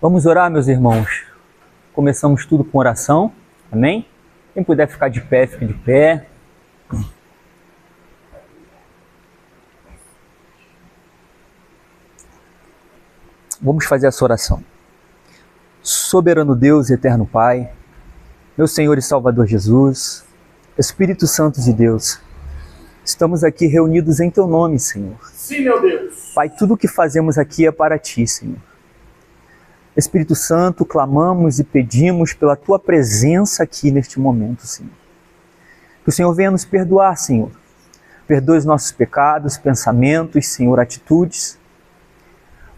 Vamos orar, meus irmãos. Começamos tudo com oração, amém? Quem puder ficar de pé, fique de pé. Vamos fazer essa oração. Soberano Deus e eterno Pai, meu Senhor e Salvador Jesus, Espírito Santo de Deus, estamos aqui reunidos em Teu nome, Senhor. Sim, meu Deus. Pai, tudo o que fazemos aqui é para Ti, Senhor. Espírito Santo, clamamos e pedimos pela Tua presença aqui neste momento, Senhor. Que o Senhor venha nos perdoar, Senhor. Perdoe os nossos pecados, pensamentos, Senhor, atitudes.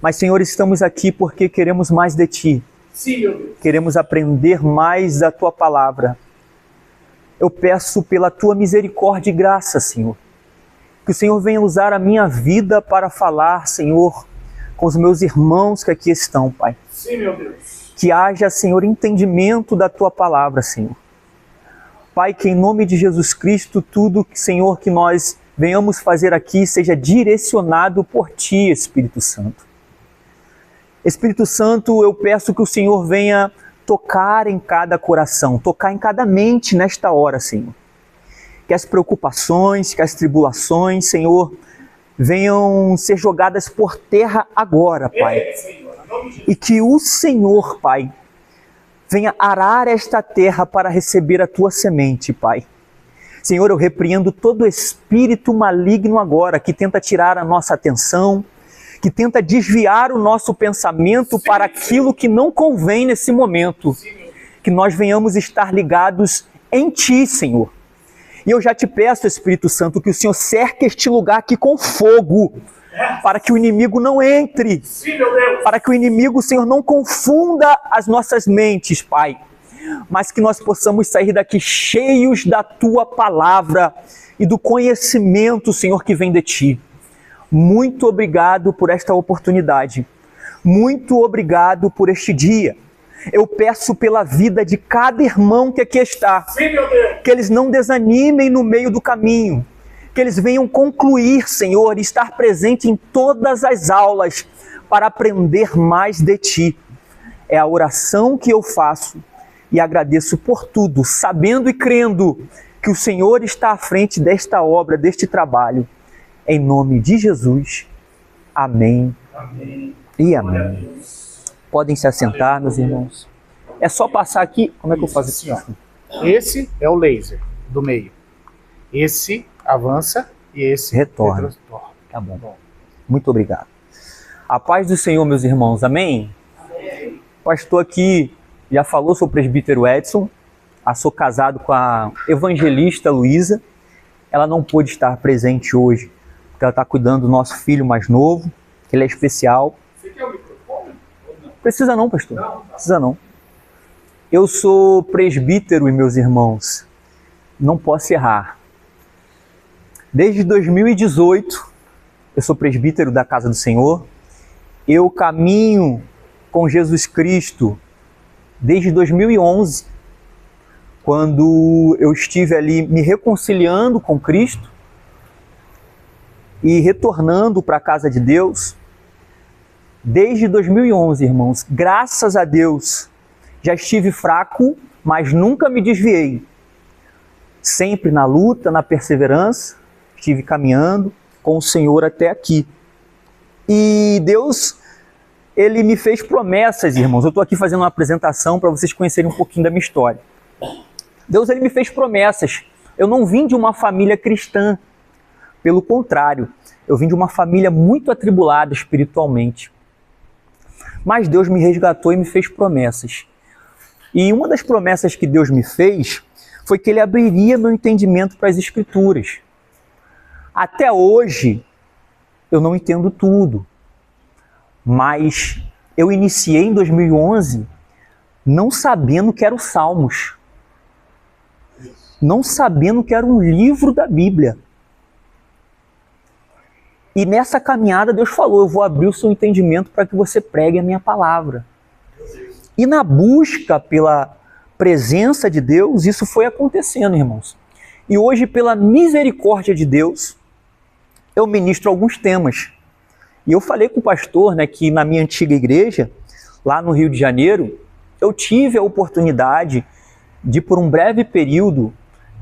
Mas, Senhor, estamos aqui porque queremos mais de Ti. Sim, meu Deus. Queremos aprender mais da Tua palavra. Eu peço pela Tua misericórdia e graça, Senhor. Que o Senhor venha usar a minha vida para falar, Senhor, com os meus irmãos que aqui estão, Pai. Sim, meu Deus. Que haja, Senhor, entendimento da Tua palavra, Senhor. Pai, que em nome de Jesus Cristo, tudo, Senhor, que nós venhamos fazer aqui seja direcionado por Ti, Espírito Santo. Espírito Santo, eu peço que o Senhor venha tocar em cada coração, tocar em cada mente nesta hora, Senhor. Que as preocupações, que as tribulações, Senhor, venham ser jogadas por terra agora, Pai. Senhor, em nome de Jesus. E que o Senhor, Pai, venha arar esta terra para receber a Tua semente, Pai. Senhor, eu repreendo todo espírito maligno agora que tenta tirar a nossa atenção, que tenta desviar o nosso pensamento para aquilo que não convém nesse momento. Que nós venhamos estar ligados em Ti, Senhor. E eu já te peço, Espírito Santo, que o Senhor cerque este lugar aqui com fogo, para que o inimigo não entre, Sim, meu Deus. para que o inimigo, Senhor, não confunda as nossas mentes, Pai, mas que nós possamos sair daqui cheios da Tua palavra e do conhecimento, Senhor, que vem de Ti. Muito obrigado por esta oportunidade. Muito obrigado por este dia. Eu peço pela vida de cada irmão que aqui está. Sim, meu Deus. Que eles não desanimem no meio do caminho. Que eles venham concluir, Senhor, e estar presente em todas as aulas para aprender mais de Ti. É a oração que eu faço e agradeço por tudo, sabendo e crendo que o Senhor está à frente desta obra, deste trabalho. Em nome de Jesus. Amém. Amém. E Glória a amém. Deus. Podem se assentar, meus irmãos. É só passar aqui. Como é que eu faço Isso, aqui? Ó? Esse é o laser do meio. Esse avança e esse Retorna. retorna. Tá bom. Muito obrigado. A paz do Senhor, meus irmãos. Amém? O pastor aqui já falou, sou o presbítero Edson. Sou casado com a evangelista Luísa. Ela não pôde estar presente hoje, porque ela está cuidando do nosso filho mais novo, que ele é especial. Você quer o microfone? Ou não? Precisa não, pastor. Não. Precisa não. Eu sou presbítero, e meus irmãos, não posso errar. Desde 2018, eu sou presbítero da Casa do Senhor. Eu caminho com Jesus Cristo desde 2011, quando eu estive ali me reconciliando com Cristo e retornando para a casa de Deus. Desde 2011, irmãos, graças a Deus, já estive fraco, mas nunca me desviei. Sempre na luta, na perseverança, estive caminhando com o Senhor até aqui. E Deus, Ele me fez promessas, irmãos. Eu estou aqui fazendo uma apresentação para vocês conhecerem um pouquinho da minha história. Deus, Ele me fez promessas. Eu não vim de uma família cristã. Pelo contrário, eu vim de uma família muito atribulada espiritualmente. Mas Deus me resgatou e me fez promessas. E uma das promessas que Deus me fez foi que Ele abriria meu entendimento para as Escrituras. Até hoje, eu não entendo tudo. Mas eu iniciei em 2011 não sabendo que era o Salmos. Não sabendo que era um livro da Bíblia. E nessa caminhada Deus falou, eu vou abrir o seu entendimento para que você pregue a minha palavra. E na busca pela presença de Deus, isso foi acontecendo, irmãos. E hoje, pela misericórdia de Deus, eu ministro alguns temas. E eu falei com o pastor, né, que na minha antiga igreja, lá no Rio de Janeiro, eu tive a oportunidade de, por um breve período,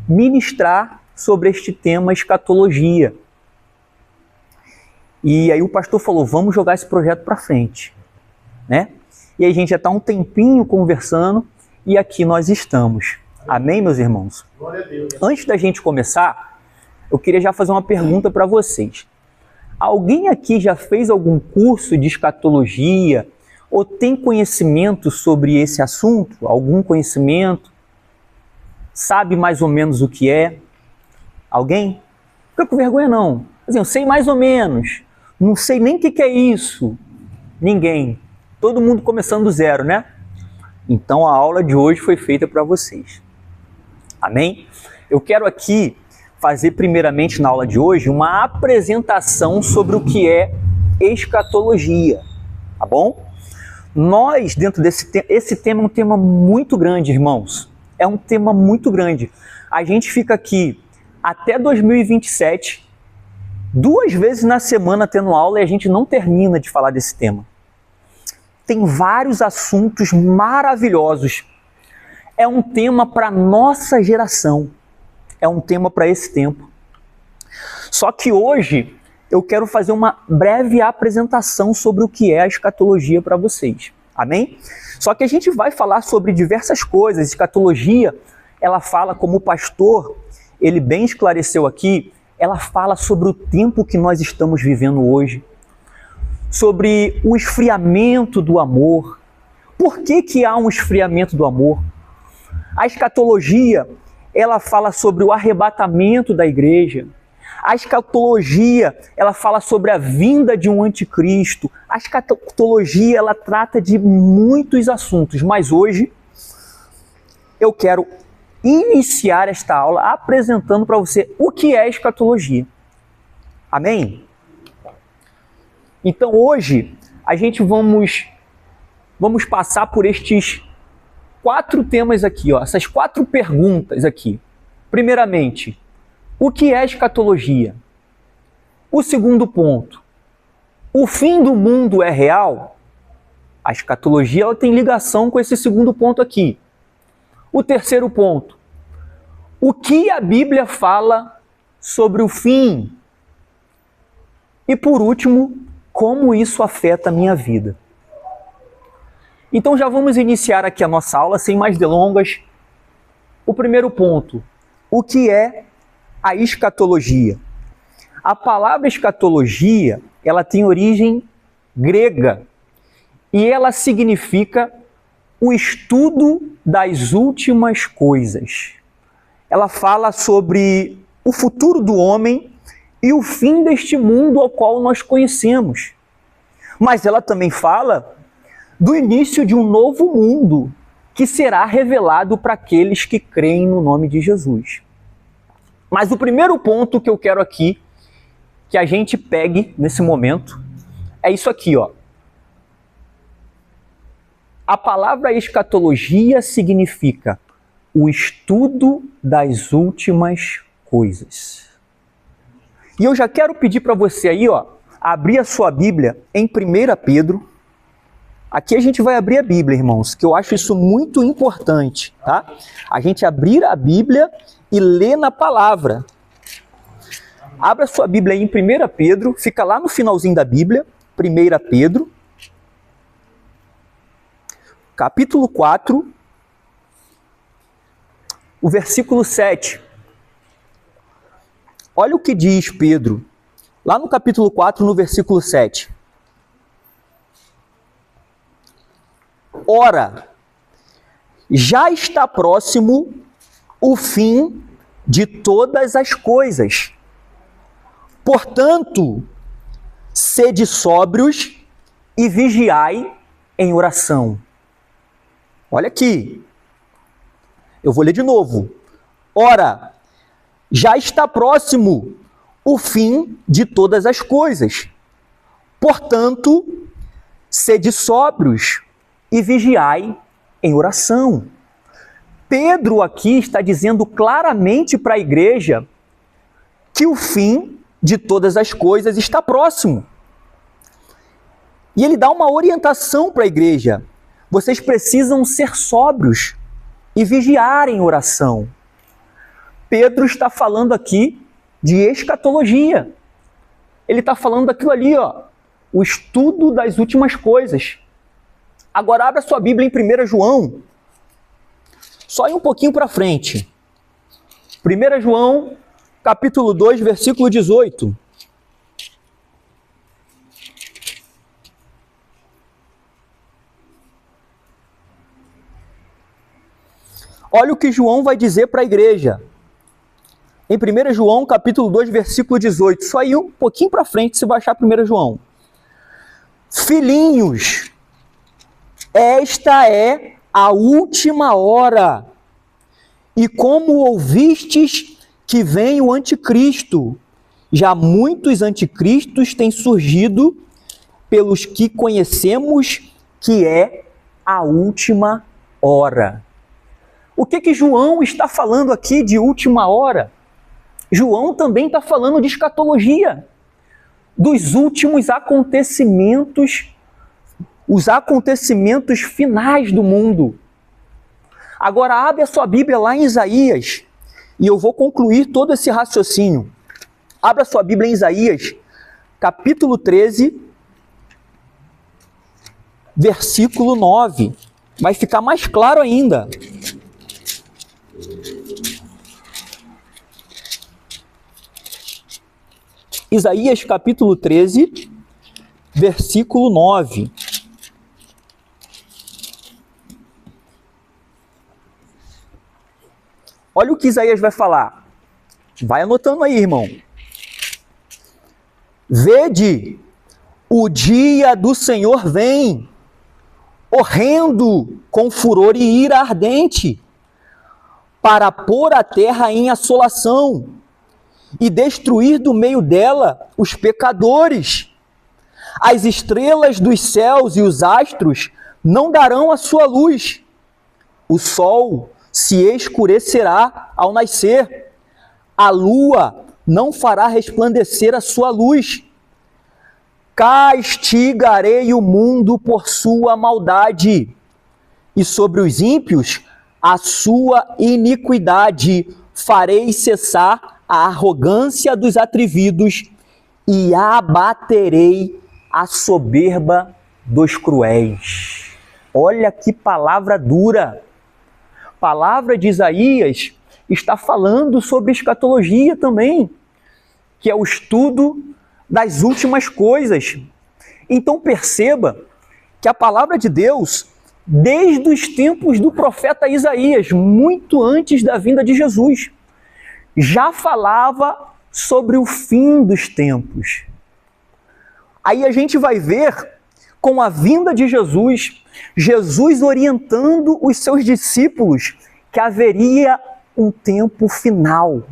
ministrar sobre este tema escatologia. E aí o pastor falou, vamos jogar esse projeto para frente, né? E aí a gente já está um tempinho conversando e aqui nós estamos. Amém, meus irmãos? Glória a Deus. Antes da gente começar, eu queria já fazer uma pergunta para vocês. Alguém aqui já fez algum curso de escatologia ou tem conhecimento sobre esse assunto? Algum conhecimento? Sabe mais ou menos o que é? Alguém? Não fica com vergonha não. Assim, eu sei mais ou menos. Não sei nem o que é isso. Ninguém. Todo mundo começando do zero, né? Então a aula de hoje foi feita para vocês. Amém? Eu quero aqui fazer primeiramente na aula de hoje uma apresentação sobre o que é escatologia. Tá bom? Nós, dentro esse tema é um tema muito grande, irmãos. É um tema muito grande. A gente fica aqui até 2027, 2 vezes na semana tendo aula e a gente não termina de falar desse tema. Tem vários assuntos maravilhosos. É um tema para a nossa geração. É um tema para esse tempo. Só que hoje eu quero fazer uma breve apresentação sobre o que é a escatologia para vocês. Amém? Só que a gente vai falar sobre diversas coisas. Escatologia, ela fala, como o pastor, ele bem esclareceu aqui, ela fala sobre o tempo que nós estamos vivendo hoje, sobre o esfriamento do amor. Por que há um esfriamento do amor? A escatologia, ela fala sobre o arrebatamento da igreja. A escatologia, ela fala sobre a vinda de um anticristo. A escatologia, ela trata de muitos assuntos, mas hoje eu quero iniciar esta aula apresentando para você o que é escatologia. Amém? Então hoje a gente vamos passar por estes 4 temas aqui, ó, essas 4 perguntas aqui. Primeiramente, o que é escatologia? O segundo ponto, o fim do mundo é real? A escatologia ela tem ligação com esse segundo ponto aqui. O terceiro ponto, o que a Bíblia fala sobre o fim? E por último, como isso afeta a minha vida? Então já vamos iniciar aqui a nossa aula sem mais delongas. O primeiro ponto, o que é a escatologia? A palavra escatologia, ela tem origem grega e ela significa o estudo das últimas coisas. Ela fala sobre o futuro do homem e o fim deste mundo ao qual nós conhecemos. Mas ela também fala do início de um novo mundo que será revelado para aqueles que creem no nome de Jesus. Mas o primeiro ponto que eu quero aqui que a gente pegue nesse momento é isso aqui, ó. A palavra escatologia significa o estudo das últimas coisas. E eu já quero pedir para você aí, ó, abrir a sua Bíblia em 1 Pedro. Aqui a gente vai abrir a Bíblia, irmãos, que eu acho isso muito importante, tá? A gente abrir a Bíblia e ler na palavra. Abra sua Bíblia aí em 1 Pedro, fica lá no finalzinho da Bíblia, 1 Pedro, capítulo 4, o versículo 7. Olha o que diz Pedro, lá no capítulo 4, no versículo 7. Ora, já está próximo o fim de todas as coisas. Portanto, sede sóbrios e vigiai em oração. Olha aqui, eu vou ler de novo. Ora, já está próximo o fim de todas as coisas. Portanto, sede sóbrios e vigiai em oração. Pedro aqui está dizendo claramente para a igreja que o fim de todas as coisas está próximo. E ele dá uma orientação para a igreja. Vocês precisam ser sóbrios e vigiar em oração. Pedro está falando aqui de escatologia. Ele está falando daquilo ali, ó, o estudo das últimas coisas. Agora abra sua Bíblia em 1 João, só ir um pouquinho para frente. 1 João, capítulo 2, versículo 18. Olha o que João vai dizer para a igreja. Em 1 João, capítulo 2, versículo 18. Só ir um pouquinho para frente, se baixar 1 João. Filhinhos, esta é a última hora. E como ouvistes que vem o anticristo, já muitos anticristos têm surgido, pelos que conhecemos que é a última hora. O que João está falando aqui de última hora? João também está falando de escatologia, dos últimos acontecimentos, os acontecimentos finais do mundo. Agora abre a sua Bíblia lá em Isaías, e eu vou concluir todo esse raciocínio. Abra a sua Bíblia em Isaías, capítulo 13, versículo 9. Vai ficar mais claro ainda. Isaías capítulo 13, versículo 9. Olha o que Isaías vai falar. Vai anotando aí, irmão. Vede, o dia do Senhor vem, horrendo, com furor e ira ardente, para pôr a terra em assolação e destruir do meio dela os pecadores. As estrelas dos céus e os astros não darão a sua luz. O sol se escurecerá ao nascer. A lua não fará resplandecer a sua luz. Castigarei o mundo por sua maldade, e sobre os ímpios a sua iniquidade. Farei cessar a arrogância dos atrevidos e abaterei a soberba dos cruéis. Olha que palavra dura. A palavra de Isaías está falando sobre escatologia também, que é o estudo das últimas coisas. Então perceba que a palavra de Deus, desde os tempos do profeta Isaías, muito antes da vinda de Jesus, já falava sobre o fim dos tempos. Aí a gente vai ver, com a vinda de Jesus, Jesus orientando os seus discípulos que haveria um tempo final.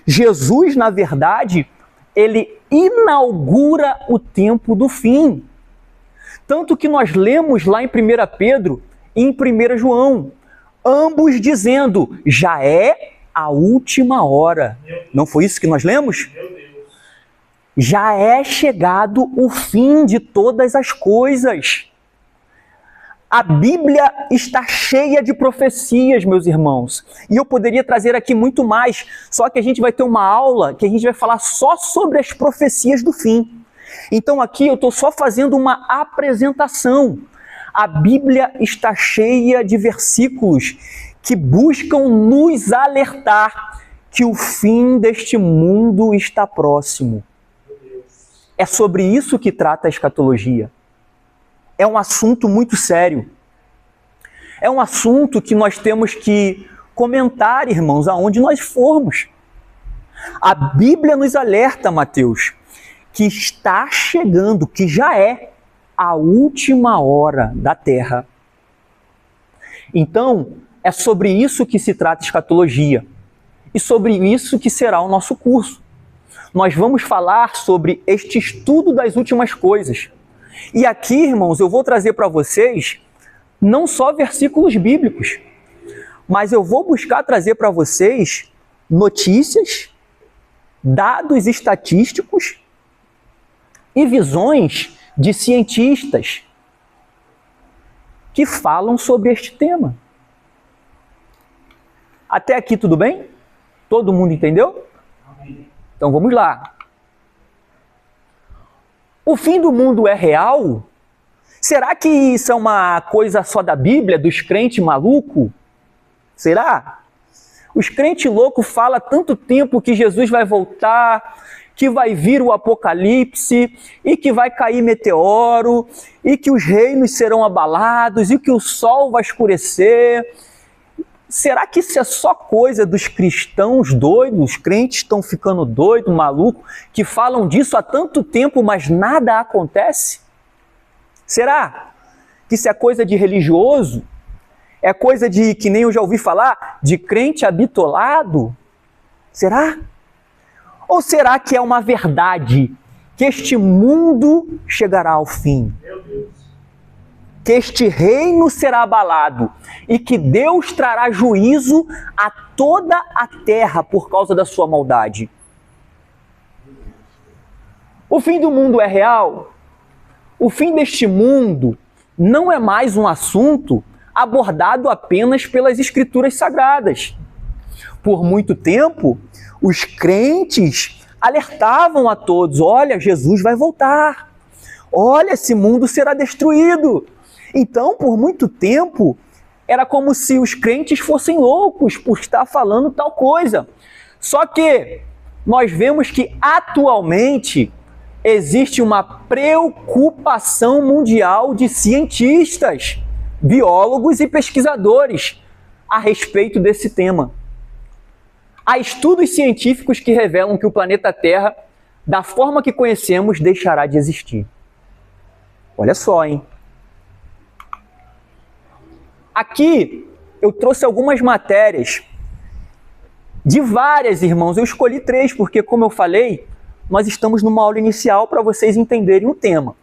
Jesus, na verdade, ele inaugura o tempo do fim. Tanto que nós lemos lá em 1 Pedro e em 1 João, ambos dizendo, já é a última hora. Não foi isso que nós lemos? Já é chegado o fim de todas as coisas. A Bíblia está cheia de profecias, meus irmãos. E eu poderia trazer aqui muito mais, só que a gente vai ter uma aula que a gente vai falar só sobre as profecias do fim. Então aqui eu estou só fazendo uma apresentação. A Bíblia está cheia de versículos que buscam nos alertar que o fim deste mundo está próximo. É sobre isso que trata a escatologia. É um assunto muito sério. É um assunto que nós temos que comentar, irmãos, aonde nós formos. A Bíblia nos alerta, Mateus, que está chegando, que já é a última hora da Terra. Então, é sobre isso que se trata a escatologia. E sobre isso que será o nosso curso. Nós vamos falar sobre este estudo das últimas coisas. E aqui, irmãos, eu vou trazer para vocês não só versículos bíblicos, mas eu vou buscar trazer para vocês notícias, dados estatísticos e visões de cientistas, que falam sobre este tema. Até aqui tudo bem? Todo mundo entendeu? Então vamos lá. O fim do mundo é real? Será que isso é uma coisa só da Bíblia, dos crentes malucos? Será? Os crentes loucos falam há tanto tempo que Jesus vai voltar, que vai vir o apocalipse, e que vai cair meteoro, e que os reinos serão abalados, e que o sol vai escurecer. Será que isso é só coisa dos cristãos doidos? Os crentes estão ficando doidos, malucos, que falam disso há tanto tempo, mas nada acontece? Será que isso é coisa de religioso? É coisa de, que nem eu já ouvi falar, de crente habitolado? Será? Ou será que é uma verdade que este mundo chegará ao fim? Meu Deus. Que este reino será abalado e que Deus trará juízo a toda a terra por causa da sua maldade? O fim do mundo é real? O fim deste mundo não é mais um assunto abordado apenas pelas Escrituras Sagradas. Por muito tempo, os crentes alertavam a todos: olha, Jesus vai voltar. Olha, esse mundo será destruído. Então, por muito tempo, era como se os crentes fossem loucos por estar falando tal coisa. Só que nós vemos que atualmente existe uma preocupação mundial de cientistas, biólogos e pesquisadores a respeito desse tema. Há estudos científicos que revelam que o planeta Terra, da forma que conhecemos, deixará de existir. Olha só, hein? Aqui eu trouxe algumas matérias de várias, irmãos. Eu escolhi 3 porque, como eu falei, nós estamos numa aula inicial para vocês entenderem o tema.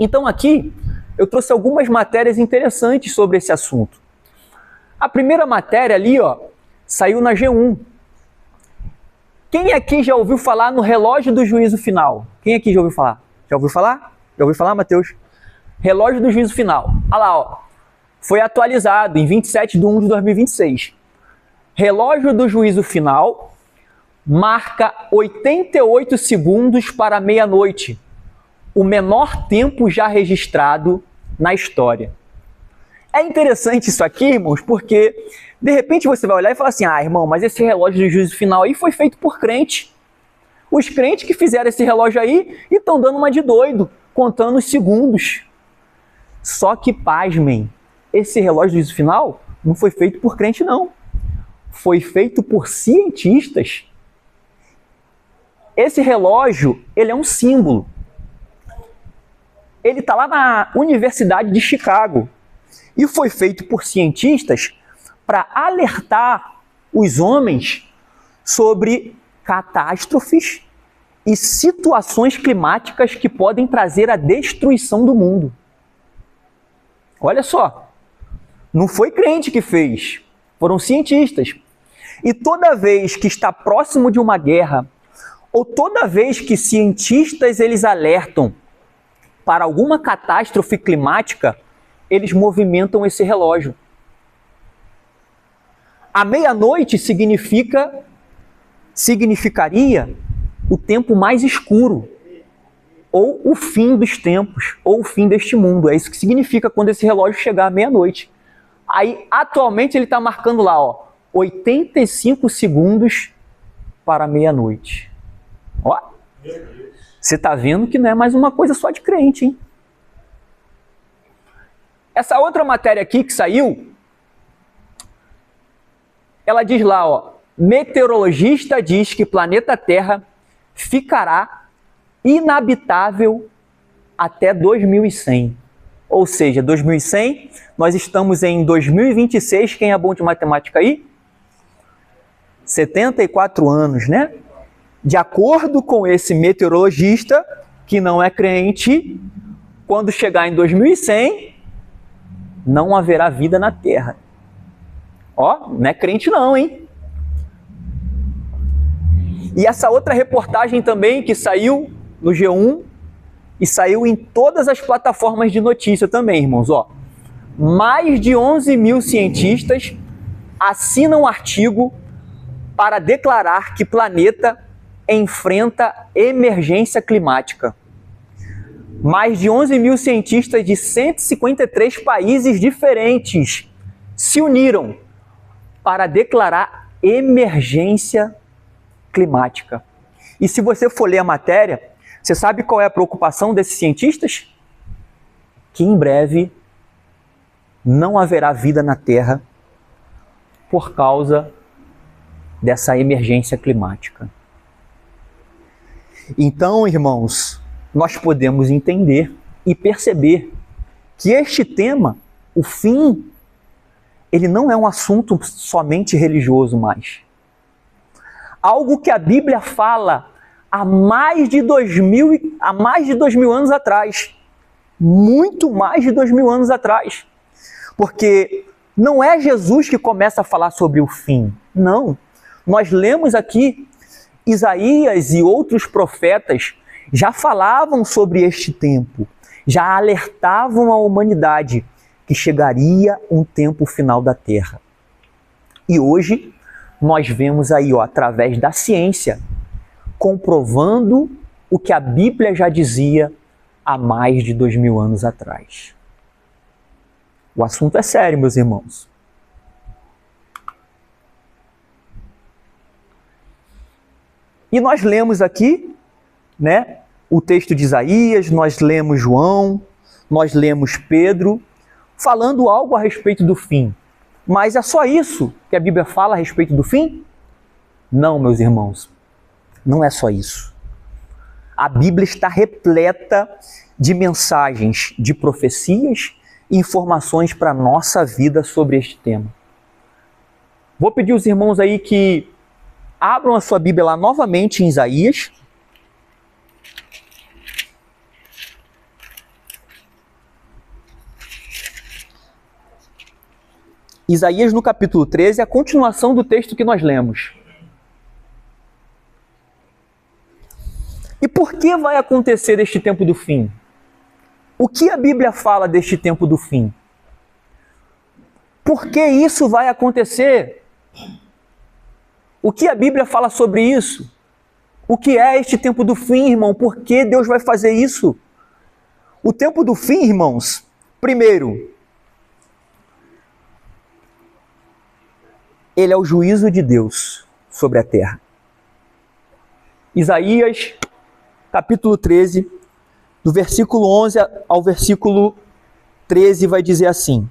Então aqui eu trouxe algumas matérias interessantes sobre esse assunto. A primeira matéria ali, ó, saiu na G1. Quem aqui já ouviu falar no relógio do juízo final? Quem aqui já ouviu falar? Já ouviu falar? Já ouviu falar, Mateus? Relógio do juízo final. Olha lá, ó. Foi atualizado em 27/1/2026. Relógio do juízo final marca 88 segundos para meia-noite. O menor tempo já registrado na história. É interessante isso aqui, irmãos, porque de repente você vai olhar e falar assim: ah, irmão, mas esse relógio do juízo final aí foi feito por crente. Os crentes que fizeram esse relógio aí e estão dando uma de doido, contando os segundos. Só que, pasmem, esse relógio do juízo final não foi feito por crente, não. Foi feito por cientistas. Esse relógio, ele é um símbolo. Ele está lá na Universidade de Chicago e foi feito por cientistas para alertar os homens sobre catástrofes e situações climáticas que podem trazer a destruição do mundo. Olha só, não foi crente que fez, foram cientistas. E toda vez que está próximo de uma guerra, ou toda vez que cientistas eles alertam para alguma catástrofe climática, eles movimentam esse relógio. A meia-noite significaria o tempo mais escuro, ou o fim dos tempos, ou o fim deste mundo. É isso que significa quando esse relógio chegar à meia-noite. Aí, atualmente, ele está marcando lá, ó, 85 segundos para meia-noite. Ó, você está vendo que não é mais uma coisa só de crente, hein? Essa outra matéria aqui que saiu, ela diz lá, ó, meteorologista diz que planeta Terra ficará inabitável até 2100. Ou seja, 2100, nós estamos em 2026, quem é bom de matemática aí? 74 anos, né? De acordo com esse meteorologista, que não é crente, quando chegar em 2100, não haverá vida na Terra. Ó, não é crente não, hein? E essa outra reportagem também que saiu no G1 e saiu em todas as plataformas de notícia também, irmãos, ó. mais de 11 mil cientistas assinam um artigo para declarar que o planeta enfrenta emergência climática. Mais de 11 mil cientistas de 153 países diferentes se uniram para declarar emergência climática. E se você for ler a matéria, você sabe qual é a preocupação desses cientistas? Que em breve não haverá vida na Terra por causa dessa emergência climática. Então, irmãos, nós podemos entender e perceber que este tema, o fim, ele não é um assunto somente religioso mais. Algo que a Bíblia fala há mais de 2000 anos atrás. Muito mais de 2000 anos atrás. Porque não é Jesus que começa a falar sobre o fim. Não. Nós lemos aqui Isaías e outros profetas já falavam sobre este tempo, já alertavam a humanidade que chegaria um tempo final da Terra. E hoje nós vemos aí, através da ciência, comprovando o que a Bíblia já dizia há mais de 2000 anos atrás. O assunto é sério, meus irmãos. E nós lemos aqui, o texto de Isaías, nós lemos João, nós lemos Pedro, falando algo a respeito do fim. Mas é só isso que a Bíblia fala a respeito do fim? Não, meus irmãos, não é só isso. A Bíblia está repleta de mensagens, de profecias e informações para a nossa vida sobre este tema. Vou pedir aos irmãos aí que abram a sua Bíblia lá novamente em Isaías. Isaías no capítulo 13, a continuação do texto que nós lemos. E por que vai acontecer este tempo do fim? O que a Bíblia fala deste tempo do fim? Por que isso vai acontecer? O que a Bíblia fala sobre isso? O que é este tempo do fim, irmão? Por que Deus vai fazer isso? O tempo do fim, irmãos, primeiro, ele é o juízo de Deus sobre a terra. Isaías, capítulo 13, do versículo 11 ao versículo 13, vai dizer assim: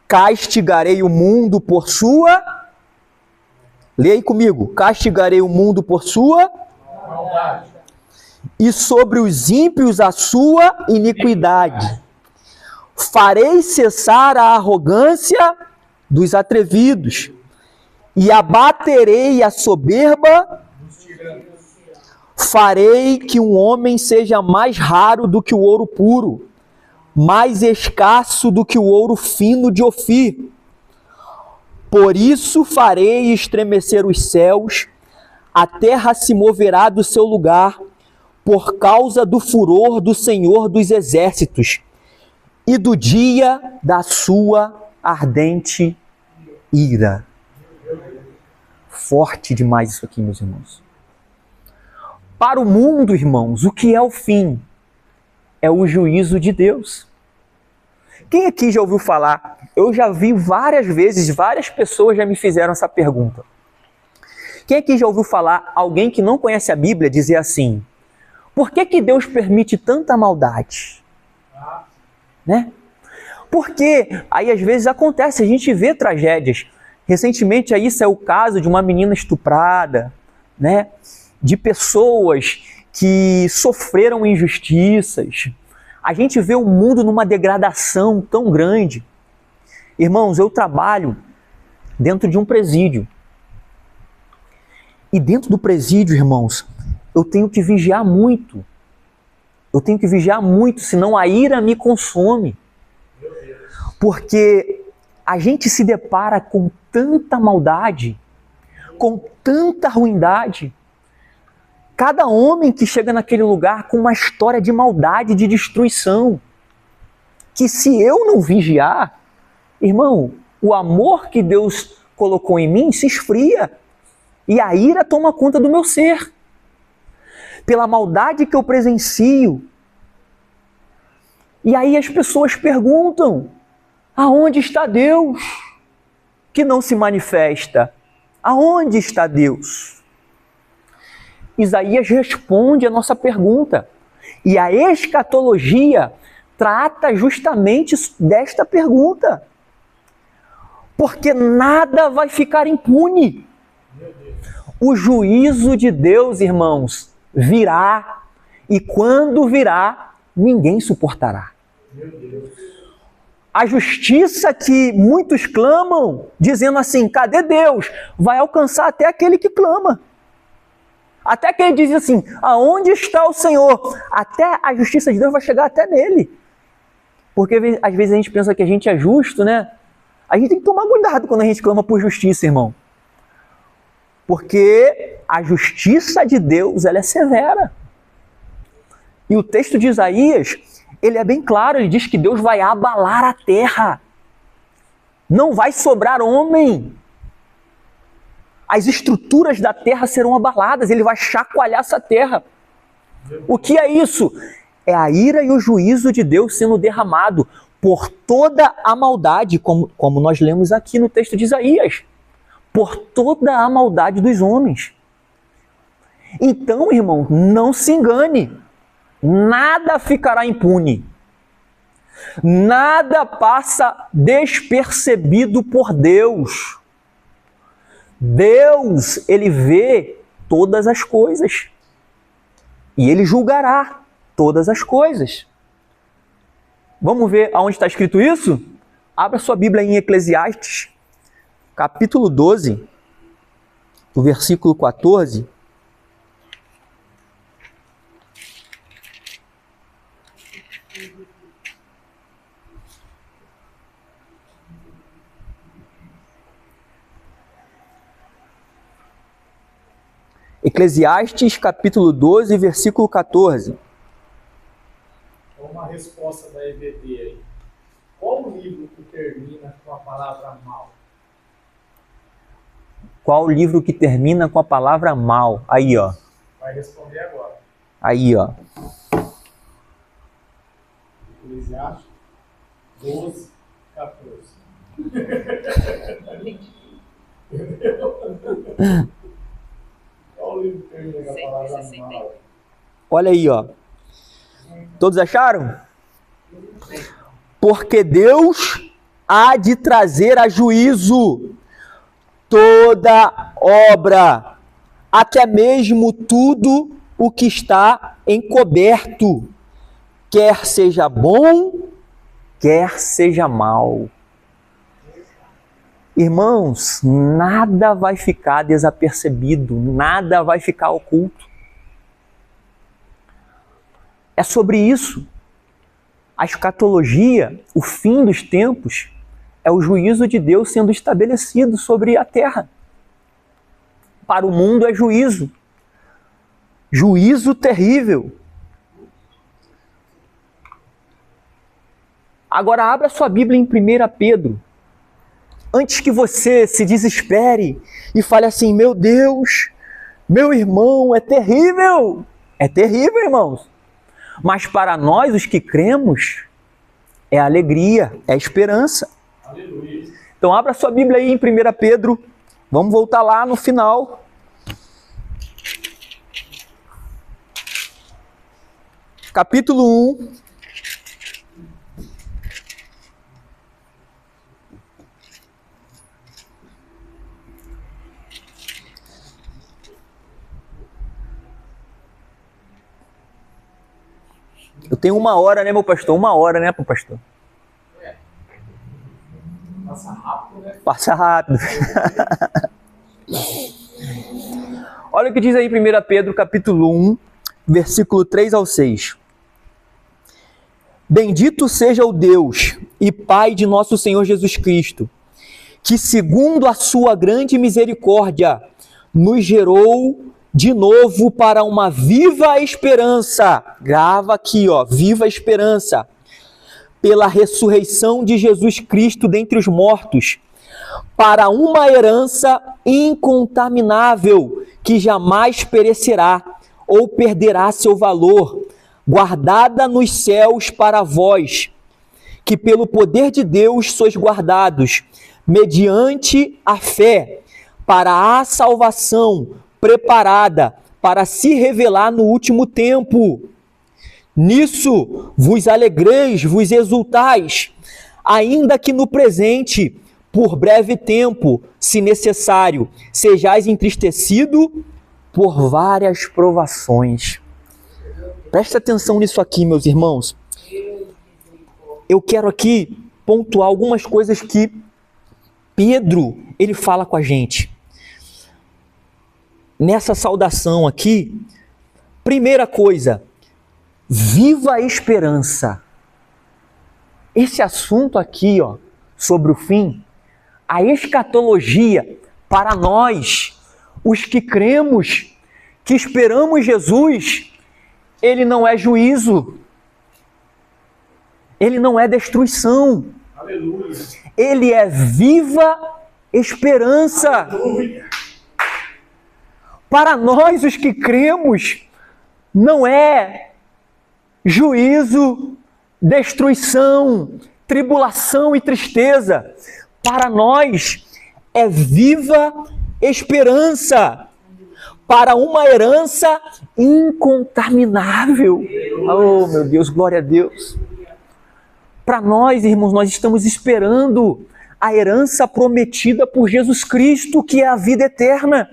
castigarei o mundo por sua... Leia aí comigo. Castigarei o mundo por sua maldade, e sobre os ímpios a sua iniquidade. Farei cessar a arrogância dos atrevidos, e abaterei a soberba dos tiranos. Farei que um homem seja mais raro do que o ouro puro, mais escasso do que o ouro fino de Ofir. Por isso farei estremecer os céus, a terra se moverá do seu lugar, por causa do furor do Senhor dos Exércitos e do dia da sua ardente ira. Forte demais isso aqui, meus irmãos. Para o mundo, irmãos, o que é o fim? É o juízo de Deus. Quem aqui já ouviu falar? Eu já vi várias vezes, várias pessoas já me fizeram essa pergunta. Quem aqui já ouviu falar, alguém que não conhece a Bíblia, dizer assim: por que Deus permite tanta maldade? Porque aí às vezes acontece, a gente vê tragédias. Recentemente aí saiu o caso de uma menina estuprada, de pessoas que sofreram injustiças. A gente vê o mundo numa degradação tão grande. Irmãos, eu trabalho dentro de um presídio. E dentro do presídio, irmãos, eu tenho que vigiar muito. Eu tenho que vigiar muito, senão a ira me consome. Porque a gente se depara com tanta maldade, com tanta ruindade. Cada homem que chega naquele lugar com uma história de maldade, de destruição. que se eu não vigiar, irmão, o amor que Deus colocou em mim se esfria e a ira toma conta do meu ser. Pela maldade que eu presencio. E aí as pessoas perguntam, aonde está Deus que não se manifesta? Aonde está Deus? Isaías responde a nossa pergunta. E a escatologia trata justamente desta pergunta. Porque nada vai ficar impune. O juízo de Deus, irmãos, virá. E quando virá, ninguém suportará. A justiça que muitos clamam, dizendo assim, cadê Deus? Vai alcançar até aquele que clama. Até que ele diz assim, aonde está o Senhor? Até a justiça de Deus vai chegar até nele. Porque às vezes a gente pensa que a gente é justo, né? A gente tem que tomar cuidado quando a gente clama por justiça, irmão. Porque a justiça de Deus, ela é severa. E o texto de Isaías, ele é bem claro, ele diz que Deus vai abalar a terra. Não vai sobrar homem. As estruturas da terra serão abaladas, ele vai chacoalhar essa terra. O que é isso? É a ira e o juízo de Deus sendo derramado por toda a maldade, como nós lemos aqui no texto de Isaías. Por toda a maldade dos homens. Então, irmão, não se engane. Nada ficará impune. Nada passa despercebido por Deus. Deus, ele vê todas as coisas. E ele julgará todas as coisas. Vamos ver aonde está escrito isso? Abra sua Bíblia em Eclesiastes, capítulo 12, do versículo 14. Eclesiastes, capítulo 12, versículo 14. Uma resposta da EBD aí. Qual o livro que termina com a palavra mal? Qual livro que termina com a palavra mal? Aí, ó. Vai responder agora. Aí, ó. Eclesiastes 12, 14. Entendeu? Qual o livro que termina com a palavra mal? Olha aí, ó. Todos acharam? Porque Deus há de trazer a juízo toda obra, até mesmo tudo o que está encoberto, quer seja bom, quer seja mal. Irmãos, nada vai ficar desapercebido, nada vai ficar oculto. É sobre isso. A escatologia, o fim dos tempos, é o juízo de Deus sendo estabelecido sobre a terra. Para o mundo é juízo. Juízo terrível. Agora abra sua Bíblia em 1 Pedro. Antes que você se desespere e fale assim, meu Deus, meu irmão, é terrível. É terrível, irmãos. Mas para nós, os que cremos, é alegria, é esperança. Aleluia. Então abra sua Bíblia aí em 1 Pedro. Vamos voltar lá no final. Capítulo 1. Eu tenho 1 hora, né, meu pastor? 1 hora, né, meu pastor? Passa rápido, né? Passa rápido. Olha o que diz aí 1 Pedro, capítulo 1, versículo 3 ao 6. Bendito seja o Deus e Pai de nosso Senhor Jesus Cristo, que segundo a sua grande misericórdia, nos gerou de novo para uma viva esperança. Grava aqui, ó, viva esperança. pela ressurreição de Jesus Cristo dentre os mortos, para uma herança incontaminável, que jamais perecerá ou perderá seu valor, guardada nos céus para vós, que pelo poder de Deus sois guardados, mediante a fé, para a salvação preparada para se revelar no último tempo. Nisso vos alegreis, vos exultais, ainda que no presente, por breve tempo, se necessário, sejais entristecido por várias provações. Presta atenção nisso aqui, meus irmãos. Eu quero aqui pontuar algumas coisas que Pedro, ele fala com a gente. Nessa saudação aqui, primeira coisa, viva a esperança. Esse assunto aqui, ó, sobre o fim, a escatologia, para nós, os que cremos, que esperamos Jesus, ele não é juízo, ele não é destruição. Aleluia. Ele é viva esperança. Aleluia. Para nós, os que cremos, não é juízo, destruição, tribulação e tristeza. Para nós, é viva esperança. Para uma herança incontaminável. Oh, meu Deus, glória a Deus. Para nós, irmãos, nós estamos esperando a herança prometida por Jesus Cristo, que é a vida eterna,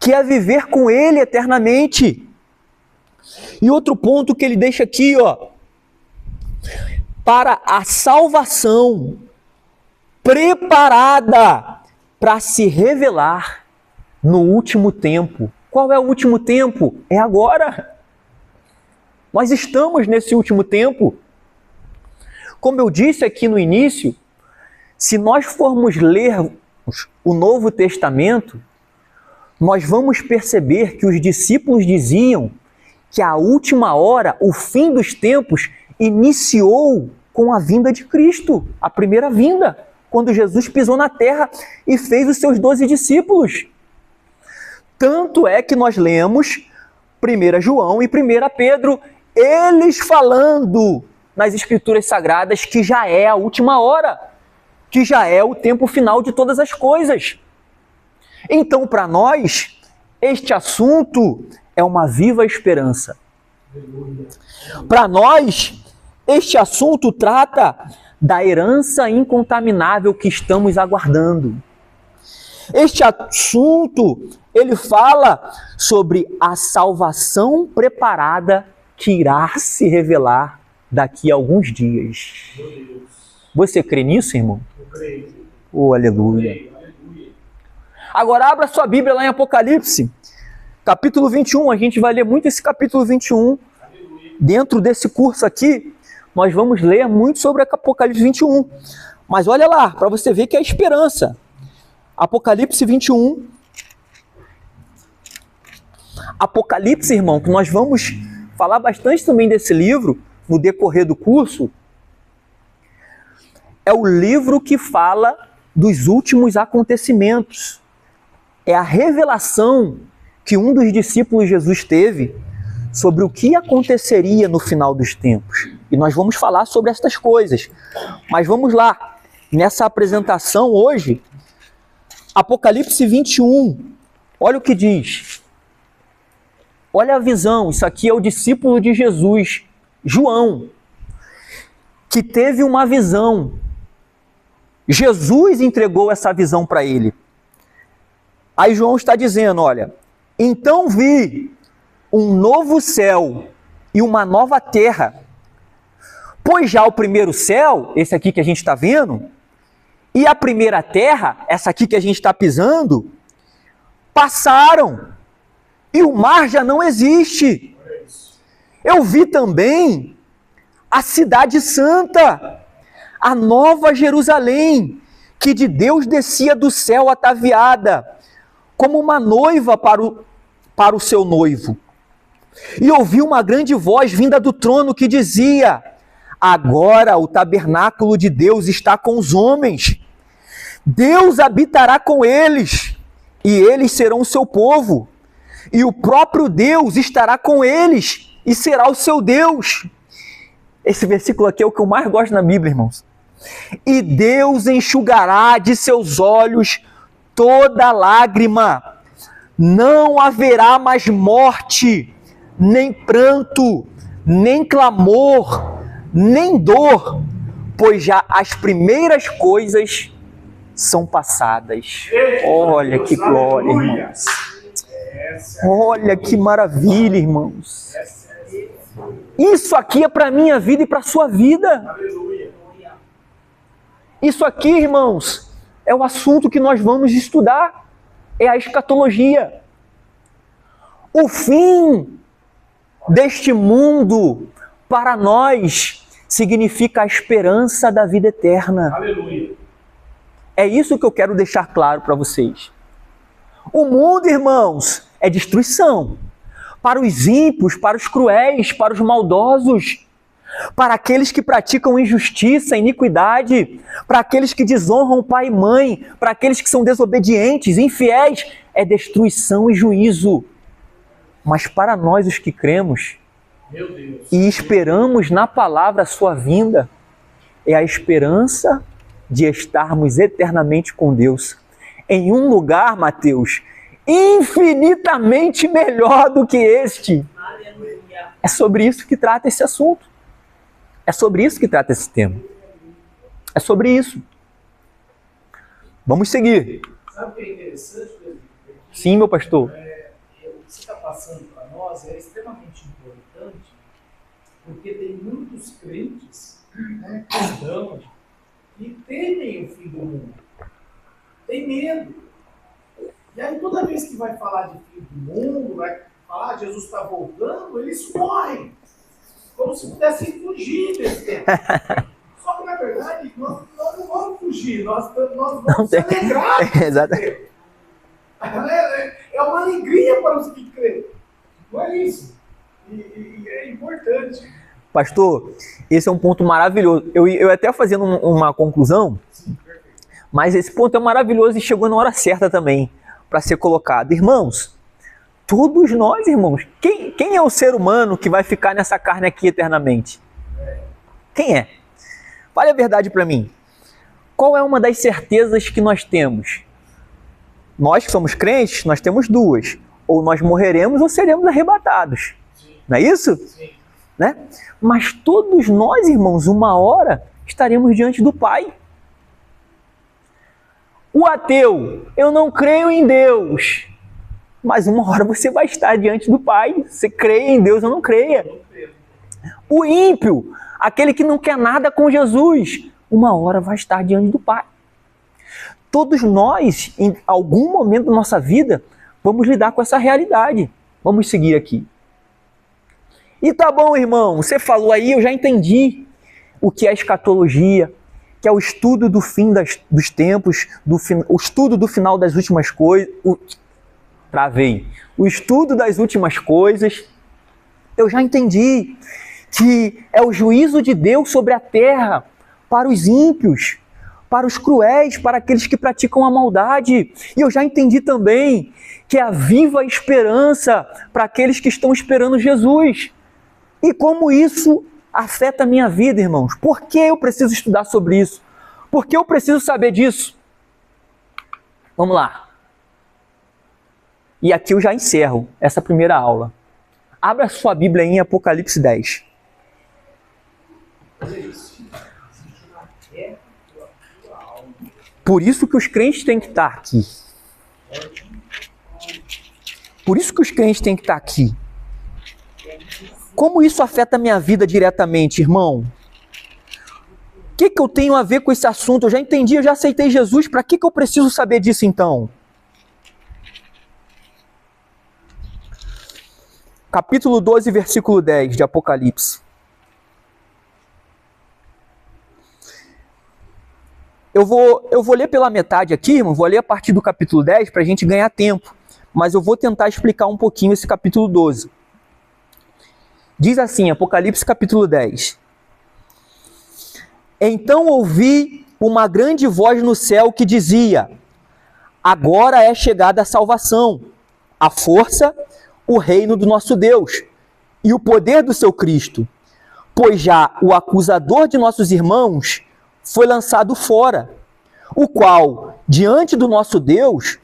que é viver com Ele eternamente. E outro ponto que ele deixa aqui, ó, para a salvação preparada para se revelar no último tempo. Qual é o último tempo? É agora. Nós estamos nesse último tempo. Como eu disse aqui no início, se nós formos ler o Novo Testamento, nós vamos perceber que os discípulos diziam que a última hora, o fim dos tempos, iniciou com a vinda de Cristo, a primeira vinda, quando Jesus pisou na terra e fez os seus 12 discípulos. Tanto é que nós lemos 1 João e 1 Pedro, eles falando nas Escrituras Sagradas que já é a última hora, que já é o tempo final de todas as coisas. Então, para nós, este assunto é uma viva esperança. Para nós, este assunto trata da herança incontaminável que estamos aguardando. Este assunto, ele fala sobre a salvação preparada que irá se revelar daqui a alguns dias. Você crê nisso, irmão? Eu creio. Oh, aleluia. Agora abra sua Bíblia lá em Apocalipse, capítulo 21. A gente vai ler muito esse capítulo 21. Dentro desse curso aqui, nós vamos ler muito sobre Apocalipse 21. Mas olha lá, para você ver que é esperança. Apocalipse 21. Apocalipse, irmão, que nós vamos falar bastante também desse livro no decorrer do curso. É o livro que fala dos últimos acontecimentos. É a revelação que um dos discípulos de Jesus teve sobre o que aconteceria no final dos tempos. E nós vamos falar sobre estas coisas. Mas vamos lá, nessa apresentação hoje, Apocalipse 21, olha o que diz. Olha a visão, isso aqui é o discípulo de Jesus, João, que teve uma visão. Jesus entregou essa visão para ele. Aí João está dizendo, olha, então vi um novo céu e uma nova terra, pois já o primeiro céu, esse aqui que a gente está vendo, e a primeira terra, essa aqui que a gente está pisando, passaram, e o mar já não existe. Eu vi também a cidade santa, a nova Jerusalém, que de Deus descia do céu ataviada, como uma noiva para o seu noivo. E ouvi uma grande voz vinda do trono que dizia: Agora o tabernáculo de Deus está com os homens. Deus habitará com eles, e eles serão o seu povo. E o próprio Deus estará com eles, e será o seu Deus. Esse versículo aqui é o que eu mais gosto na Bíblia, irmãos. E Deus enxugará de seus olhos toda lágrima. Não haverá mais morte, nem pranto, nem clamor, nem dor, pois já as primeiras coisas são passadas. Olha que glória, irmãos. Olha que maravilha, irmãos. Isso aqui é para a minha vida e para a sua vida. Isso aqui, irmãos, é o assunto que nós vamos estudar. É a escatologia. O fim deste mundo, para nós, significa a esperança da vida eterna. Aleluia. É isso que eu quero deixar claro para vocês. O mundo, irmãos, é destruição. Para os ímpios, para os cruéis, para os maldosos, para aqueles que praticam injustiça, iniquidade, para aqueles que desonram pai e mãe, para aqueles que são desobedientes, infiéis, é destruição e juízo. Mas para nós, os que cremos e esperamos na palavra a sua vinda, é a esperança de estarmos eternamente com Deus, em um lugar, Mateus, infinitamente melhor do que este. Aleluia. É sobre isso que trata esse assunto. É sobre isso que trata esse tema. É sobre isso. Vamos seguir. Sabe o que é interessante? Sim, meu pastor. O que você está passando para nós é extremamente importante, porque tem muitos crentes, cristãos, que temem o fim do mundo. Tem medo. E aí toda vez que vai falar de fim do mundo, vai falar Jesus está voltando, eles correm. Como se pudessem fugir desse tempo. Só que na verdade, nós não vamos fugir, nós vamos se alegrar. Exatamente. É uma alegria para os que creem. Não é isso. E é importante. Pastor, esse é um ponto maravilhoso. Eu até fazendo uma conclusão, mas esse ponto é maravilhoso e chegou na hora certa também para ser colocado. Irmãos, todos nós, irmãos, quem é o ser humano que vai ficar nessa carne aqui eternamente? Quem é? Fale a verdade para mim. Qual é uma das certezas que nós temos? Nós que somos crentes, nós temos duas. Ou nós morreremos ou seremos arrebatados. Sim. Não é isso? Sim. Né? Mas todos nós, irmãos, uma hora estaremos diante do Pai. O ateu, eu não creio em Deus. Mas uma hora você vai estar diante do Pai. Você crê em Deus ou não creia. O ímpio, aquele que não quer nada com Jesus, uma hora vai estar diante do Pai. Todos nós, em algum momento da nossa vida, vamos lidar com essa realidade. Vamos seguir aqui. E tá bom, irmão, você falou aí, eu já entendi o que é escatologia, que é o estudo do fim dos tempos, o estudo do final das últimas coisas. O estudo das últimas coisas. Eu já entendi que é o juízo de Deus sobre a terra para os ímpios, para os cruéis, para aqueles que praticam a maldade. E eu já entendi também que é a viva esperança para aqueles que estão esperando Jesus. E como isso afeta a minha vida, irmãos? Por que eu preciso estudar sobre isso? Por que eu preciso saber disso? Vamos lá. E aqui eu já encerro essa primeira aula. Abra sua Bíblia em Apocalipse 10. Por isso que os crentes têm que estar aqui. Por isso que os crentes têm que estar aqui. Como isso afeta a minha vida diretamente, irmão? O que eu tenho a ver com esse assunto? Eu já entendi, eu já aceitei Jesus. Para que eu preciso saber disso então? Capítulo 12, versículo 10 de Apocalipse. Eu vou ler pela metade aqui, irmão. Vou ler a partir do capítulo 10 para a gente ganhar tempo. Mas eu vou tentar explicar um pouquinho esse capítulo 12. Diz assim, Apocalipse capítulo 10. Então ouvi uma grande voz no céu que dizia: agora é chegada a salvação, a força, o reino do nosso Deus e o poder do seu Cristo, pois já o acusador de nossos irmãos foi lançado fora, o qual, diante do nosso Deus,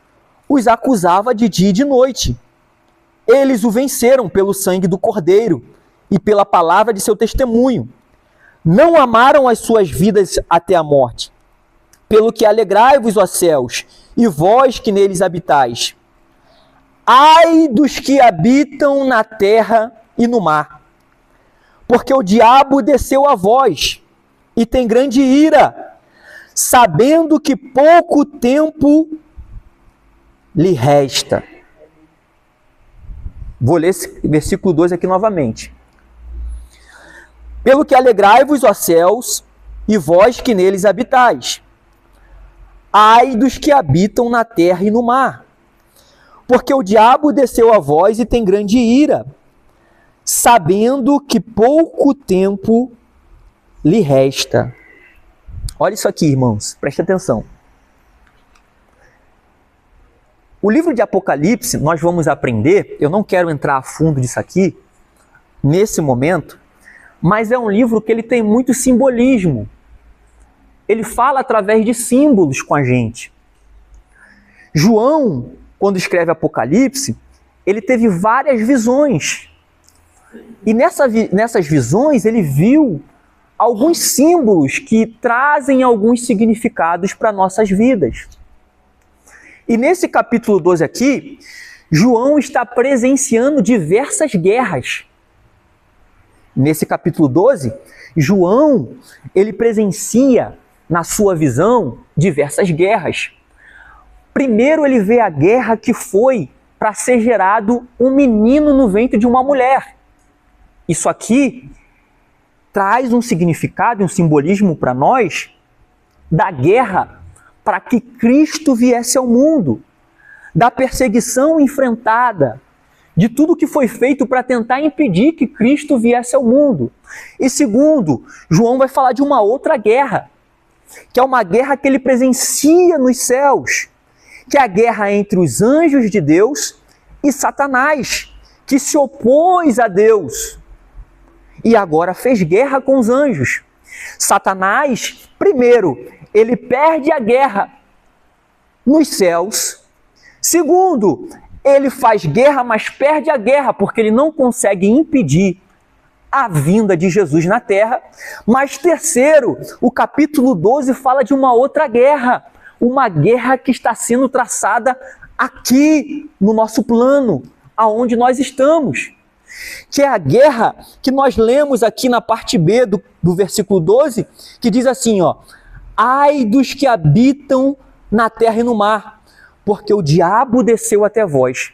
os acusava de dia e de noite. Eles o venceram pelo sangue do Cordeiro e pela palavra de seu testemunho. Não amaram as suas vidas até a morte. Pelo que alegrai-vos, ó céus, e vós que neles habitais. Ai dos que habitam na terra e no mar, porque o diabo desceu a vós e tem grande ira, sabendo que pouco tempo lhe resta. Vou ler esse versículo 2 aqui novamente. Pelo que alegrai-vos, ó céus, e vós que neles habitais. Ai dos que habitam na terra e no mar, porque o diabo desceu a vós e tem grande ira, sabendo que pouco tempo lhe resta. Olha isso aqui, irmãos, preste atenção. O livro de Apocalipse, nós vamos aprender, eu não quero entrar a fundo disso aqui, nesse momento, mas é um livro que ele tem muito simbolismo. Ele fala através de símbolos com a gente. João, quando escreve Apocalipse, ele teve várias visões. E nessas visões ele viu alguns símbolos que trazem alguns significados para nossas vidas. E nesse capítulo 12 aqui, João está presenciando diversas guerras. Nesse capítulo 12, João, ele presencia, na sua visão, diversas guerras. Primeiro ele vê a guerra que foi para ser gerado um menino no ventre de uma mulher. Isso aqui traz um significado e um simbolismo para nós da guerra para que Cristo viesse ao mundo, da perseguição enfrentada, de tudo que foi feito para tentar impedir que Cristo viesse ao mundo. E segundo, João vai falar de uma outra guerra, que é uma guerra que ele presencia nos céus, que é a guerra entre os anjos de Deus e Satanás, que se opôs a Deus e agora fez guerra com os anjos. Satanás, primeiro, ele perde a guerra nos céus. Segundo, ele faz guerra, mas perde a guerra porque ele não consegue impedir a vinda de Jesus na terra. Mas terceiro, o capítulo 12 fala de uma outra guerra, uma guerra que está sendo traçada aqui no nosso plano, aonde nós estamos, que é a guerra que nós lemos aqui na parte B do versículo 12, que diz assim, ó: ai dos que habitam na terra e no mar, porque o diabo desceu até vós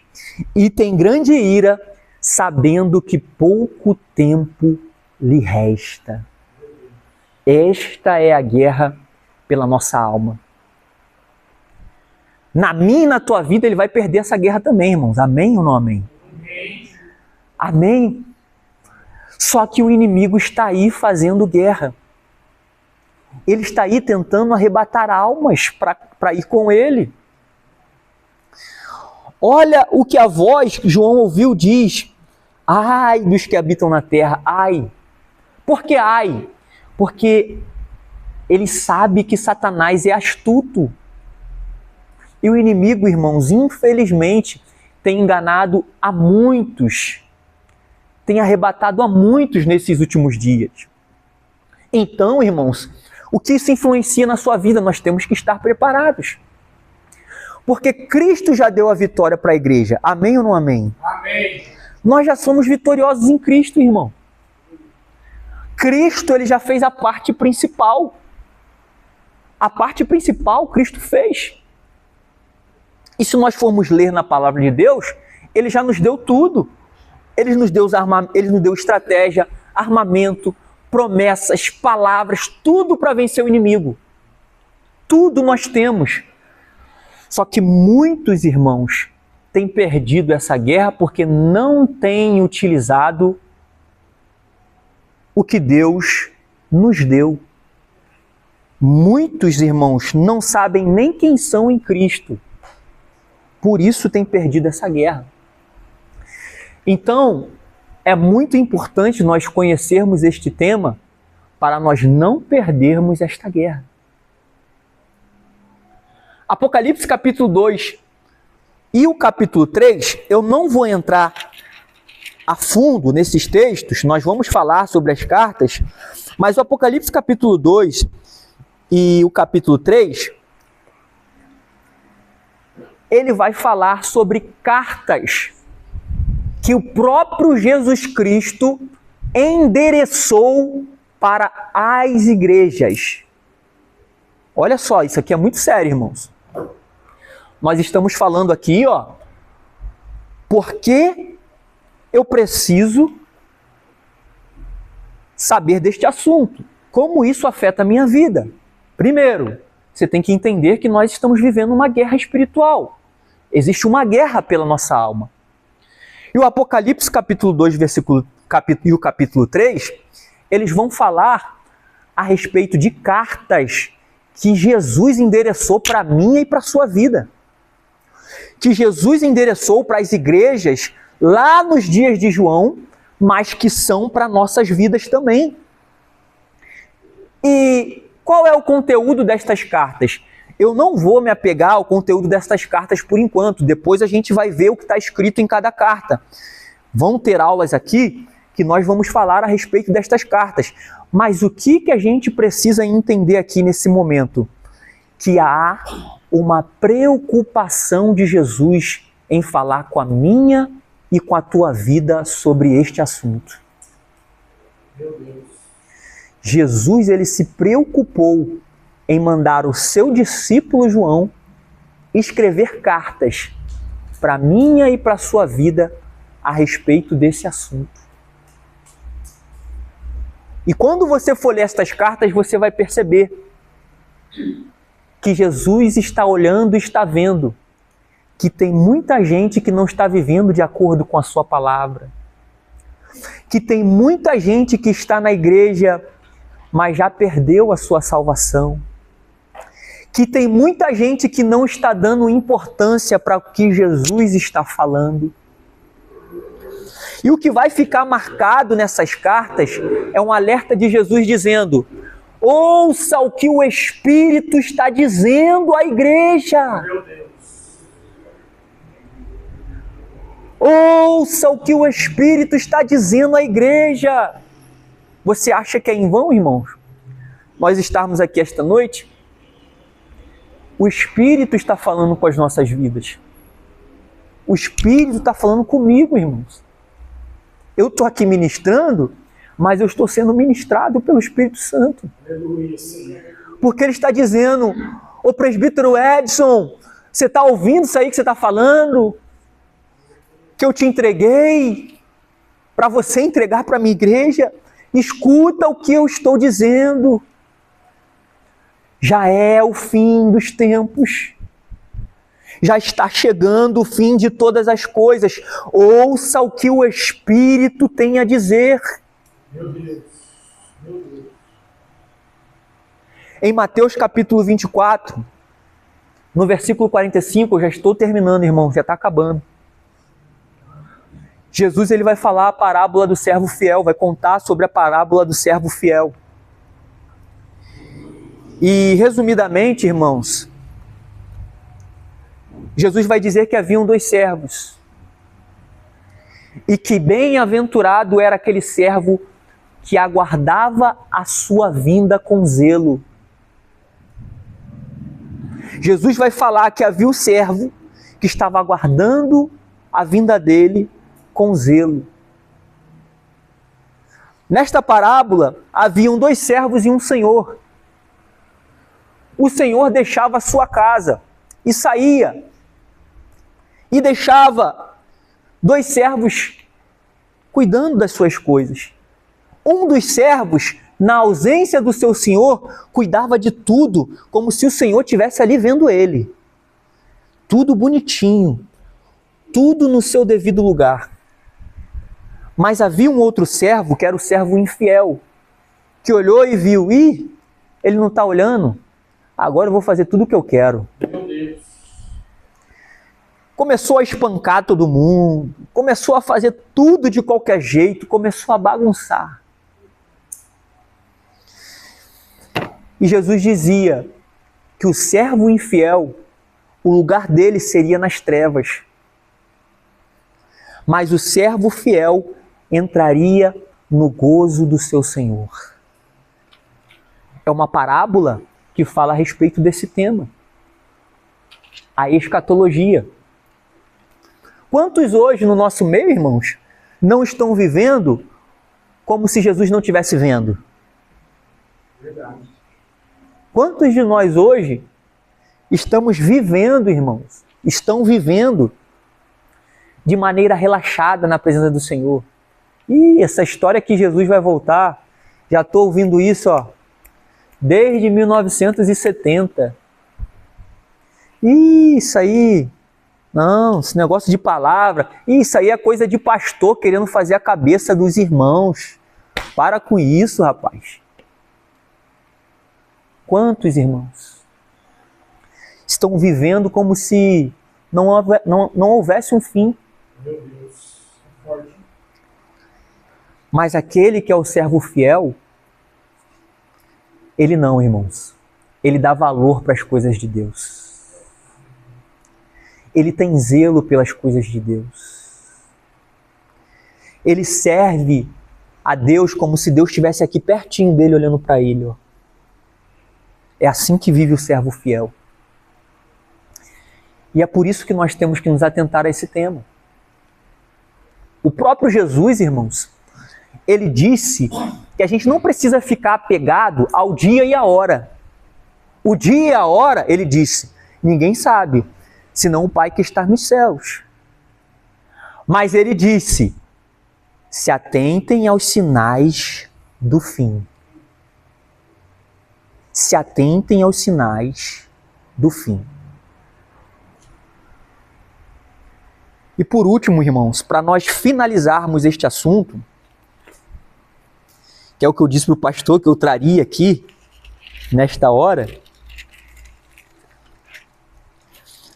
e tem grande ira, sabendo que pouco tempo lhe resta. Esta é a guerra pela nossa alma. Na minha e na tua vida ele vai perder essa guerra também, irmãos. Amém ou não amém? Amém. Amém. Só que o inimigo está aí fazendo guerra. Ele está aí tentando arrebatar almas para ir com ele. Olha o que a voz que João ouviu diz: ai dos que habitam na terra, ai. Por que ai? Porque ele sabe que Satanás é astuto. E o inimigo, irmãos, infelizmente, tem enganado a muitos, tem arrebatado a muitos nesses últimos dias. Então, irmãos, o que isso influencia na sua vida? Nós temos que estar preparados. Porque Cristo já deu a vitória para a igreja. Amém ou não amém? Amém. Nós já somos vitoriosos em Cristo, irmão. Cristo, ele já fez a parte principal. A parte principal Cristo fez. E se nós formos ler na palavra de Deus, ele já nos deu tudo. Ele nos deu estratégia, armamento, promessas, palavras, tudo para vencer o inimigo. Tudo nós temos. Só que muitos irmãos têm perdido essa guerra porque não têm utilizado o que Deus nos deu. Muitos irmãos não sabem nem quem são em Cristo. Por isso tem perdido essa guerra. Então, é muito importante nós conhecermos este tema para nós não perdermos esta guerra. Apocalipse capítulo 2 e o capítulo 3, eu não vou entrar a fundo nesses textos, nós vamos falar sobre as cartas, mas o Apocalipse capítulo 2 e o capítulo 3, ele vai falar sobre cartas que o próprio Jesus Cristo endereçou para as igrejas. Olha só, isso aqui é muito sério, irmãos. Nós estamos falando aqui, porque eu preciso saber deste assunto. Como isso afeta a minha vida? Primeiro, você tem que entender que nós estamos vivendo uma guerra espiritual. Existe uma guerra pela nossa alma. E o Apocalipse capítulo 2, e o capítulo 3, eles vão falar a respeito de cartas que Jesus endereçou para a minha e para a sua vida. Que Jesus endereçou para as igrejas lá nos dias de João, mas que são para nossas vidas também. E qual é o conteúdo destas cartas? Eu não vou me apegar ao conteúdo destas cartas por enquanto. Depois a gente vai ver o que está escrito em cada carta. Vão ter aulas aqui que nós vamos falar a respeito destas cartas. Mas o que a gente precisa entender aqui nesse momento? Que há uma preocupação de Jesus em falar com a minha e com a tua vida sobre este assunto. Meu Deus. Jesus, ele se preocupou em mandar o seu discípulo João escrever cartas para a minha e para a sua vida a respeito desse assunto. E quando você for ler estas cartas, você vai perceber que Jesus está olhando e está vendo que tem muita gente que não está vivendo de acordo com a sua palavra. Que tem muita gente que está na igreja, mas já perdeu a sua salvação. Que tem muita gente que não está dando importância para o que Jesus está falando. E o que vai ficar marcado nessas cartas é um alerta de Jesus dizendo: ouça o que o Espírito está dizendo à igreja. Meu Deus. Ouça o que o Espírito está dizendo à igreja. Você acha que é em vão, irmãos, nós estarmos aqui esta noite? O Espírito está falando com as nossas vidas. O Espírito está falando comigo, irmãos. Eu estou aqui ministrando, mas eu estou sendo ministrado pelo Espírito Santo. Aleluia, Senhor. Porque ele está dizendo: ô presbítero Edson, você está ouvindo isso aí que você está falando? Que eu te entreguei para você entregar para a minha igreja? Escuta o que eu estou dizendo. Já é o fim dos tempos. Já está chegando o fim de todas as coisas. Ouça o que o Espírito tem a dizer. Meu Deus. Meu Deus. Em Mateus capítulo 24, no versículo 45, eu já estou terminando, irmão, já está acabando. Jesus, ele vai falar a parábola do servo fiel, vai contar sobre a parábola do servo fiel. E, resumidamente, irmãos, Jesus vai dizer que haviam dois servos. E que bem-aventurado era aquele servo que aguardava a sua vinda com zelo. Jesus vai falar que havia o servo que estava aguardando a vinda dele com zelo. Nesta parábola, haviam dois servos e um senhor. O senhor deixava a sua casa e saía. E deixava dois servos cuidando das suas coisas. Um dos servos, na ausência do seu senhor, cuidava de tudo, como se o senhor estivesse ali vendo ele. Tudo bonitinho, tudo no seu devido lugar. Mas havia um outro servo, que era o servo infiel, que olhou e viu: Ele não está olhando? Agora eu vou fazer tudo o que eu quero. Meu Deus. Começou a espancar todo mundo, começou a fazer tudo de qualquer jeito, começou a bagunçar. E Jesus dizia que o servo infiel, o lugar dele seria nas trevas. Mas o servo fiel entraria no gozo do seu Senhor. É uma parábola que fala a respeito desse tema. A escatologia. Quantos hoje no nosso meio, irmãos, não estão vivendo como se Jesus não estivesse vendo? Verdade. Quantos de nós hoje estamos vivendo, irmãos, estão vivendo de maneira relaxada na presença do Senhor? E essa história que Jesus vai voltar, já estou ouvindo isso, desde 1970. Isso aí, não, esse negócio de palavra, isso aí é coisa de pastor querendo fazer a cabeça dos irmãos. Para com isso, rapaz. Quantos irmãos estão vivendo como se não houvesse um fim? Meu Deus. Forte. Mas aquele que é o servo fiel, ele não, irmãos. Ele dá valor para as coisas de Deus. Ele tem zelo pelas coisas de Deus. Ele serve a Deus como se Deus estivesse aqui pertinho dele, olhando para ele. É assim que vive o servo fiel. E é por isso que nós temos que nos atentar a esse tema. O próprio Jesus, irmãos, ele disse que a gente não precisa ficar apegado ao dia e à hora. O dia e a hora, ele disse, ninguém sabe, senão o Pai que está nos céus. Mas ele disse, se atentem aos sinais do fim. Se atentem aos sinais do fim. E por último, irmãos, para nós finalizarmos este assunto, que é o que eu disse para o pastor que eu traria aqui, nesta hora,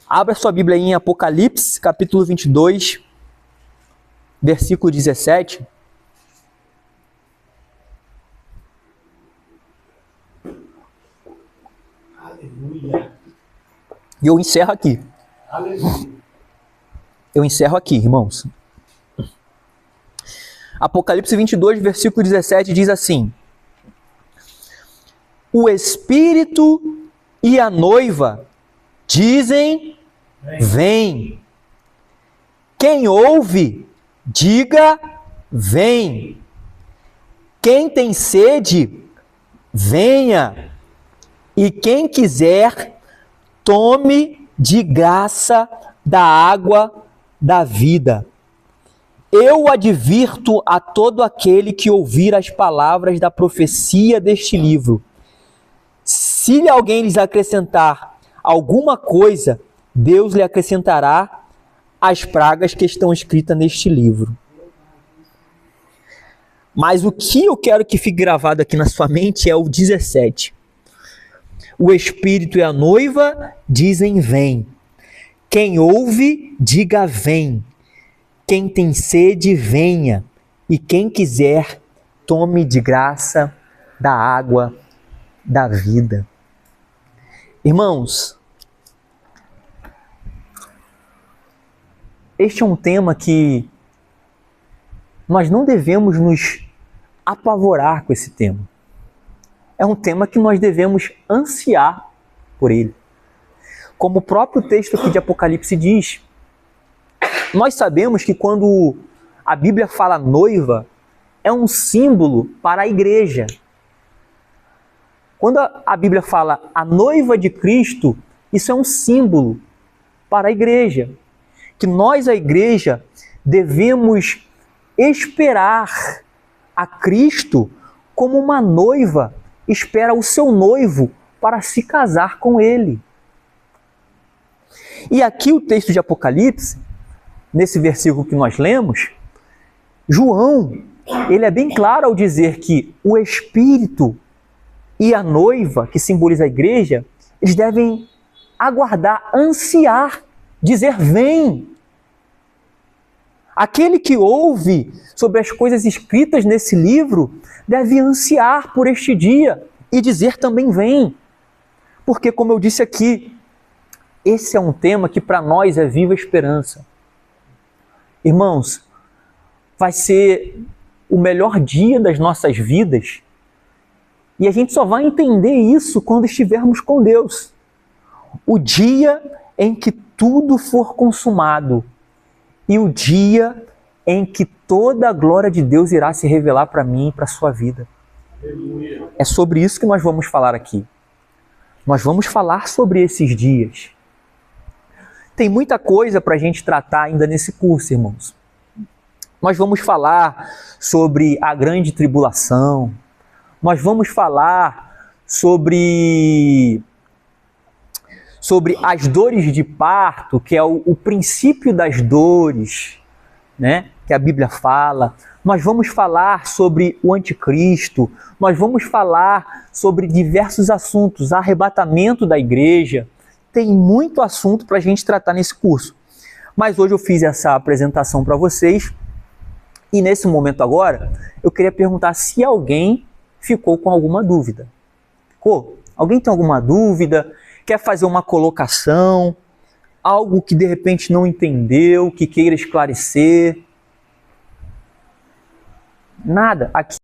abra sua Bíblia aí em Apocalipse, capítulo 22, versículo 17. Aleluia. E eu encerro aqui. Aleluia. Eu encerro aqui, irmãos. Apocalipse 22, versículo 17 diz assim: o Espírito e a noiva dizem, vem. Quem ouve, diga, vem. Quem tem sede, venha. E quem quiser, tome de graça da água da vida. Eu advirto a todo aquele que ouvir as palavras da profecia deste livro. Se alguém lhes acrescentar alguma coisa, Deus lhe acrescentará as pragas que estão escritas neste livro. Mas o que eu quero que fique gravado aqui na sua mente é o 17. O Espírito e a noiva dizem, vem. Quem ouve, diga, vem. Quem tem sede, venha. E quem quiser, tome de graça da água da vida. Irmãos, este é um tema que nós não devemos nos apavorar com esse tema. É um tema que nós devemos ansiar por ele. Como o próprio texto aqui de Apocalipse diz, nós sabemos que quando a Bíblia fala noiva, é um símbolo para a igreja. Quando a Bíblia fala a noiva de Cristo, isso é um símbolo para a igreja. Que nós, a igreja, devemos esperar a Cristo como uma noiva espera o seu noivo para se casar com ele. E aqui o texto de Apocalipse, nesse versículo que nós lemos, João, ele é bem claro ao dizer que o Espírito e a noiva, que simboliza a igreja, eles devem aguardar, ansiar, dizer vem. Aquele que ouve sobre as coisas escritas nesse livro deve ansiar por este dia e dizer também vem. Porque, como eu disse aqui, esse é um tema que para nós é viva esperança. Irmãos, vai ser o melhor dia das nossas vidas e a gente só vai entender isso quando estivermos com Deus. O dia em que tudo for consumado e o dia em que toda a glória de Deus irá se revelar para mim e para a sua vida. Aleluia. É sobre isso que nós vamos falar aqui. Nós vamos falar sobre esses dias. Tem muita coisa para a gente tratar ainda nesse curso, irmãos. Nós vamos falar sobre a grande tribulação. Nós vamos falar sobre as dores de parto, que é o princípio das dores, né, que a Bíblia fala. Nós vamos falar sobre o anticristo. Nós vamos falar sobre diversos assuntos, arrebatamento da igreja. Tem muito assunto para a gente tratar nesse curso. Mas hoje eu fiz essa apresentação para vocês e nesse momento agora eu queria perguntar se alguém ficou com alguma dúvida. Ficou? Alguém tem alguma dúvida? Quer fazer uma colocação? Algo que de repente não entendeu, que queira esclarecer? Nada. Aqui